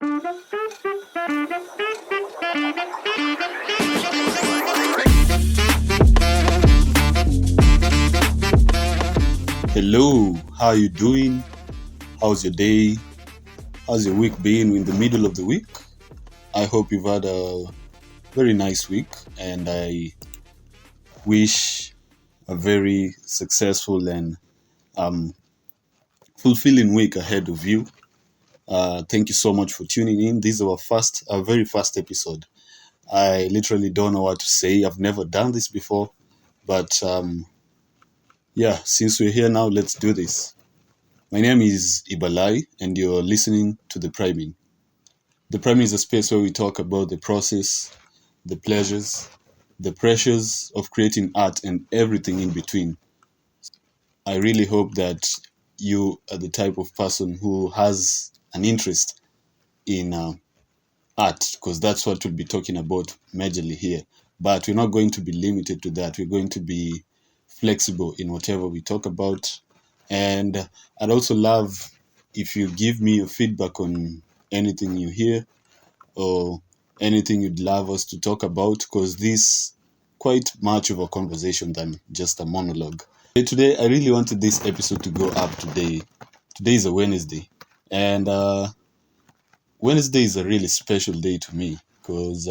Hello, how are you doing? How's your day? How's your week been in the middle of the week? I hope you've had a very nice week and I wish a very successful and um, fulfilling week ahead of you. Thank you so much for tuning in. This is our very first episode. I literally don't know what to say. I've never done this before, but yeah, since we're here now, let's do this. My name is Ibalai, and you're listening to The Priming. The Priming is a space where we talk about the process, the pleasures, the pressures of creating art, and everything in between. I really hope that you are the type of person who has an interest in art, because that's what we'll be talking about majorly here. But we're not going to be limited to that. We're going to be flexible in whatever we talk about. And I'd also love if you give me your feedback on anything you hear or anything you'd love us to talk about, because this quite much of a conversation than just a monologue. Today, I really wanted this episode to go up today. Today is a Wednesday, and Wednesday is a really special day to me because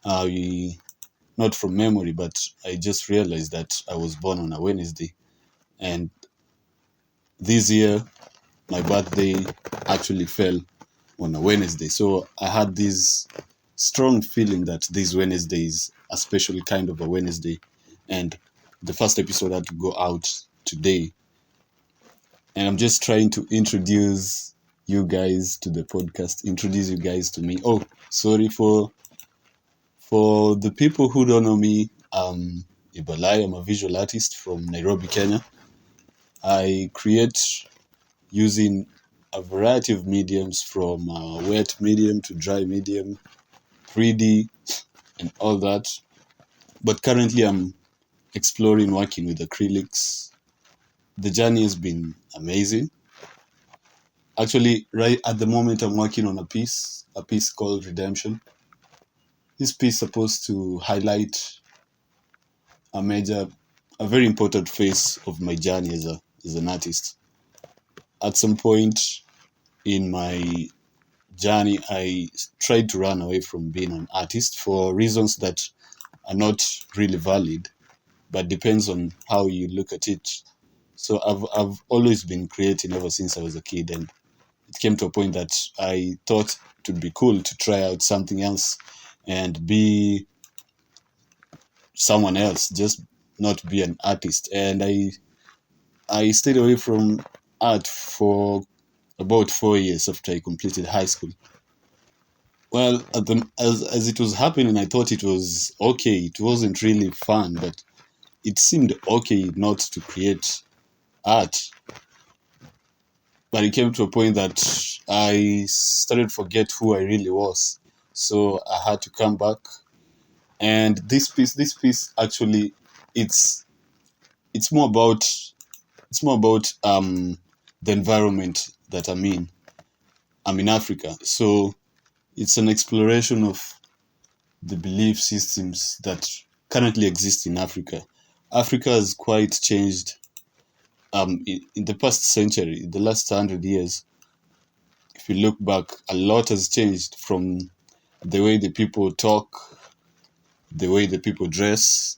I, not from memory, but I just realized that I was born on a Wednesday, and this year my birthday actually fell on a Wednesday. So I had this strong feeling that this Wednesday is a special kind of a Wednesday, and the first episode had to go out today. And I'm just trying to introduce you guys to the podcast, introduce you guys to me. Oh, sorry for the people who don't know me. Ibalai, I'm a visual artist from Nairobi, Kenya. I create using a variety of mediums, from wet medium to dry medium, 3D, and all that. But currently I'm exploring working with acrylics. The journey has been amazing. Actually, right at the moment I'm working on a piece called Redemption. This piece is supposed to highlight a very important phase of my journey as an artist. At some point in my journey, I tried to run away from being an artist for reasons that are not really valid, but depends on how you look at it. So I've always been creating ever since I was a kid, and it came to a point that I thought it would be cool to try out something else and be someone else, just not be an artist. And I stayed away from art for about 4 years after I completed high school. Well, as it was happening, I thought it was okay. It wasn't really fun, but it seemed okay not to create art. But it came to a point that I started to forget who I really was. So I had to come back. And this piece actually, it's more about the environment that I'm in. I'm in Africa, so it's an exploration of the belief systems that currently exist in Africa. Africa has quite changed in the past century, the last 100 years. If you look back, a lot has changed, from the way the people talk, the way the people dress,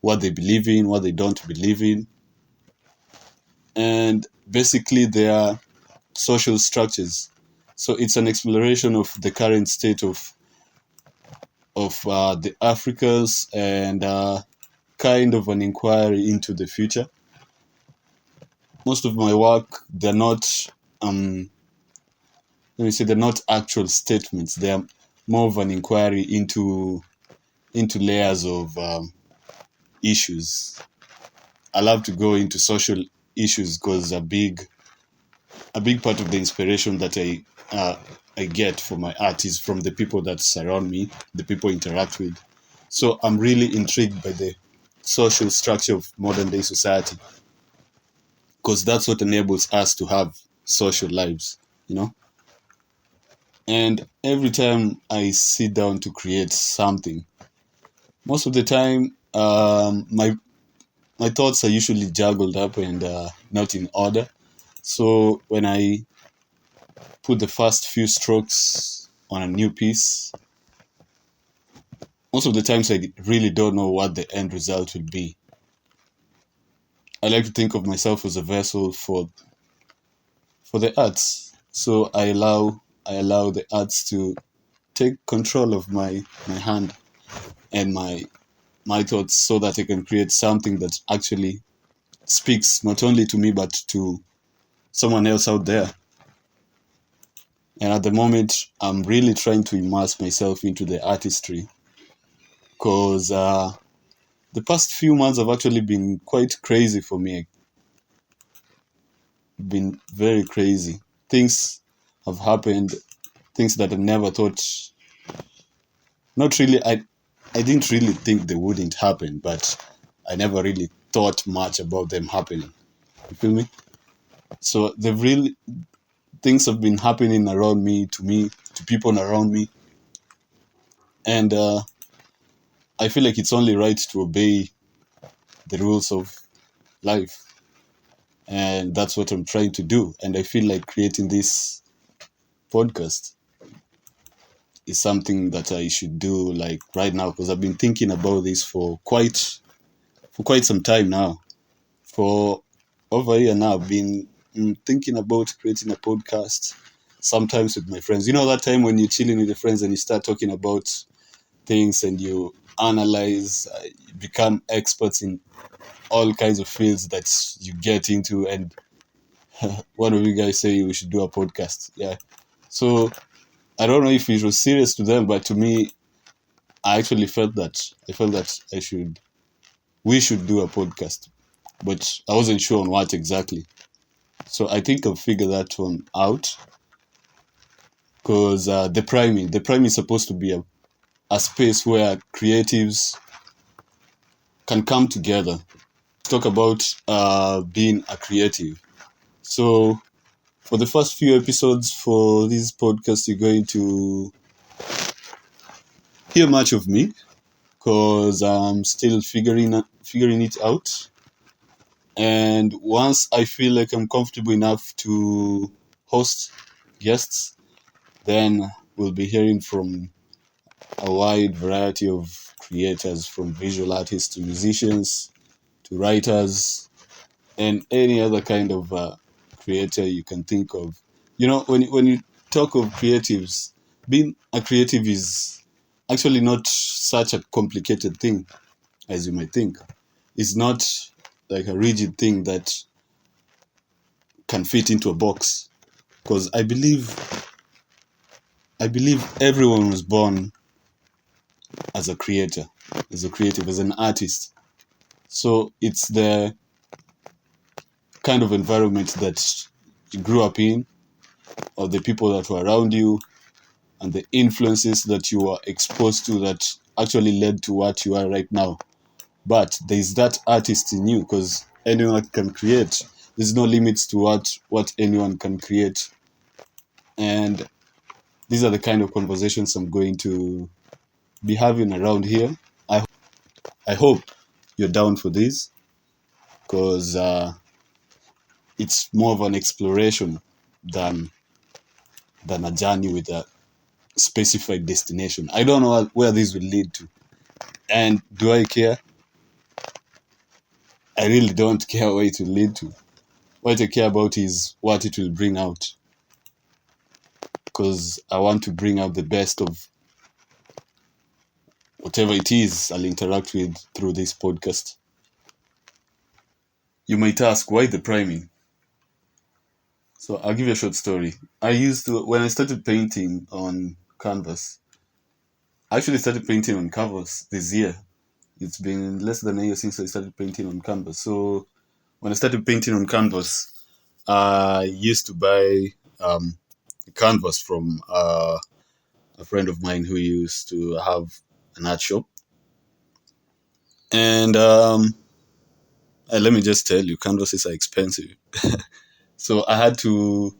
what they believe in, what they don't believe in, and basically their social structures. So it's an exploration of the current state of the Africas, and kind of an inquiry into the future. Most of my work, they're not they're not actual statements. They're more of an inquiry into layers of issues. I love to go into social issues because a big part of the inspiration that I get for my art is from the people that surround me, the people I interact with. So I'm really intrigued by the social structure of modern day society, because that's what enables us to have social lives, you know. And every time I sit down to create something, most of the time, my thoughts are usually juggled up and not in order. So when I put the first few strokes on a new piece, most of the times I really don't know what the end result will be. I like to think of myself as a vessel for the arts. So I allow the arts to take control of my hand and my thoughts so that I can create something that actually speaks not only to me but to someone else out there. And at the moment, I'm really trying to immerse myself into the artistry because the past few months have actually been quite crazy for me. Been very crazy. Things have happened, things that I never thought. Not really. I didn't really think they wouldn't happen, but I never really thought much about them happening. You feel me? So the real things have been happening around me, to people around me, and I feel like it's only right to obey the rules of life, and that's what I'm trying to do. And I feel like creating this podcast is something that I should do like right now because I've been thinking about this for quite some time now. For over a year now, I've been thinking about creating a podcast. Sometimes with my friends, you know that time when you're chilling with your friends and you start talking about things and you analyze, you become experts in all kinds of fields that you get into, and one of you guys say we should do a podcast. Yeah. So I don't know if it was serious to them, but to me, I actually felt that we should do a podcast, but I wasn't sure on what exactly. So I think I've figured that one out because the prime is supposed to be a space where creatives can come together, talk about being a creative. So for the first few episodes for this podcast, you're going to hear much of me because I'm still figuring it out. And once I feel like I'm comfortable enough to host guests, then we'll be hearing from a wide variety of creators, from visual artists to musicians to writers and any other kind of creator you can think of. You know, when you talk of creatives, being a creative is actually not such a complicated thing as you might think. It's not like a rigid thing that can fit into a box. Because I believe everyone was born as a creator, as a creative, as an artist. So it's the kind of environment that you grew up in, or the people that were around you, and the influences that you were exposed to that actually led to what you are right now. But there's that artist in you because anyone can create. There's no limits to what anyone can create. And these are the kind of conversations I'm going to be having around here. I hope you're down for this because it's more of an exploration than a journey with a specified destination. I don't know where this will lead to. And do I care? I really don't care where it will lead to. What I care about is what it will bring out. Because I want to bring out the best of whatever it is I'll interact with through this podcast. You might ask, why the priming? So I'll give you a short story. When I started painting on canvas, I actually started painting on canvas this year. It's been less than a year since I started painting on canvas. So when I started painting on canvas, I used to buy canvas from a friend of mine who used to have an art shop. And let me just tell you, canvases are expensive. So I had to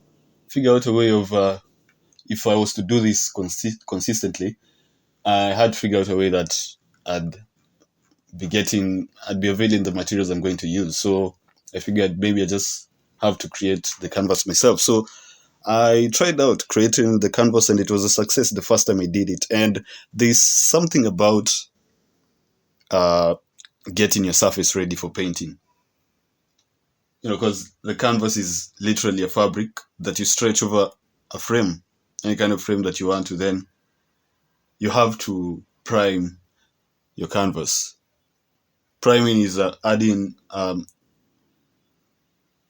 figure out a way of if I was to do this consistently, I had to figure out a way that I'd I'd be availing the materials I'm going to use. So I figured maybe I just have to create the canvas myself. So I tried out creating the canvas, and it was a success the first time I did it. And there's something about uh, getting your surface ready for painting. Because the canvas is literally a fabric that you stretch over a frame, any kind of frame that you want to. Then you have to prime your canvas. Priming is adding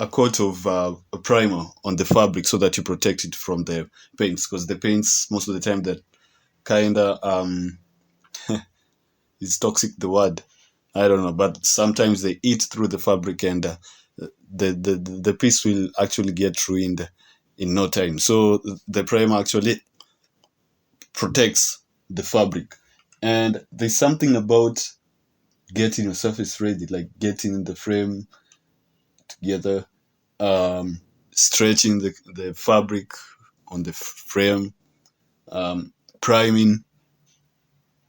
a coat of a primer on the fabric so that you protect it from the paints, because the paints most of the time that kind of is toxic, the word, I don't know, but sometimes they eat through the fabric, and the piece will actually get ruined in no time. So the primer actually protects the fabric. And there's something about getting your surface ready, like getting the frame together, stretching the fabric on the frame, priming.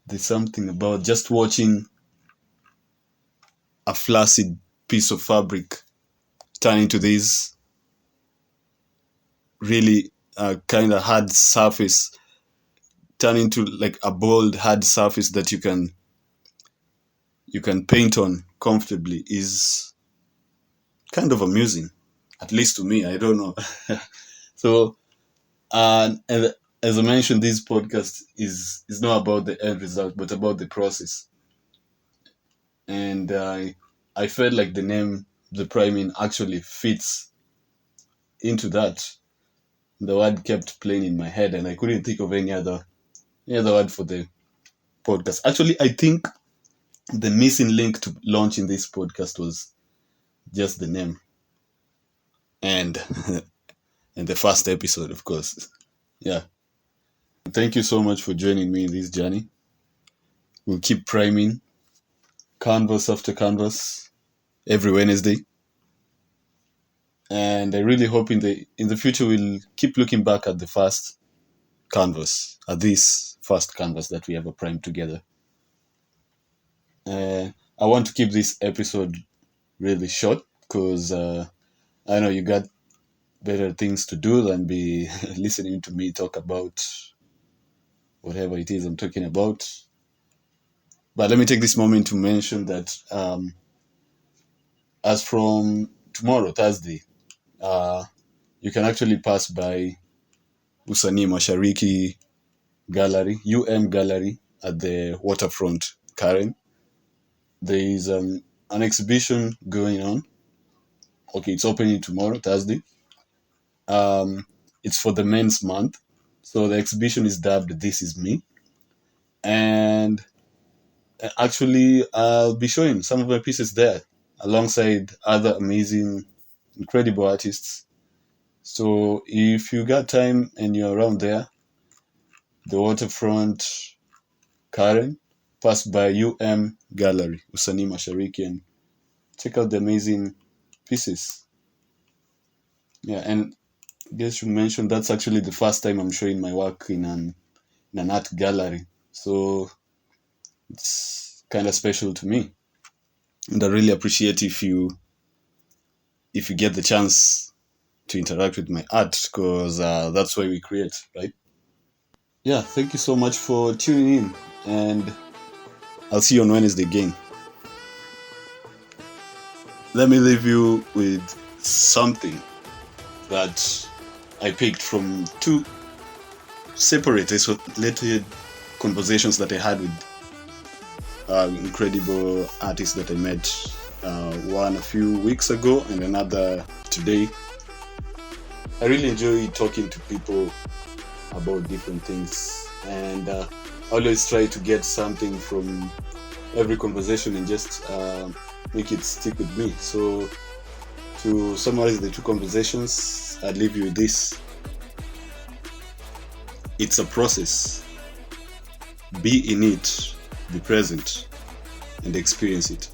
There's something about just watching a flaccid piece of fabric turn into this really kind of hard surface, turn into like a bold hard surface that you can paint on comfortably, is kind of amusing, at least to me. I don't know. So and as I mentioned, this podcast is not about the end result, but about the process. And I felt like the name, the priming, actually fits into that. The word kept playing in my head, and I couldn't think of any other word for the podcast. Actually, I think the missing link to launching this podcast was just the name and and the first episode, of course. Yeah. Thank you so much for joining me in this journey. We'll keep priming canvas after canvas every Wednesday. And I really hope in the future we'll keep looking back at this first canvas that we ever primed together. I want to keep this episode really short because I know you got better things to do than be listening to me talk about whatever it is I'm talking about. But let me take this moment to mention that as from tomorrow, Thursday, you can actually pass by Usanii Mashariki Gallery, Gallery at the waterfront, Karen. There is an exhibition going on. Okay, it's opening tomorrow, Thursday. It's for the men's month. So the exhibition is dubbed This Is Me. And actually, I'll be showing some of my pieces there alongside other amazing, incredible artists. So if you got time and you're around there, the waterfront, Karen, pass by Gallery, Usanii Mashariki, and check out the amazing pieces. Yeah, and I guess you mentioned that's actually the first time I'm showing my work in an art gallery. So it's kind of special to me. And I really appreciate if you get the chance to interact with my art, because that's why we create, right? Yeah, thank you so much for tuning in, and I'll see you on Wednesday again. Let me leave you with something that I picked from two separate, isolated conversations that I had with incredible artists that I met, one a few weeks ago and another today. I really enjoy talking to people about different things, and always try to get something from every conversation and just make it stick with me. So to summarize the two conversations, I'd leave you with this. It's a process. Be in it, be present, and experience it.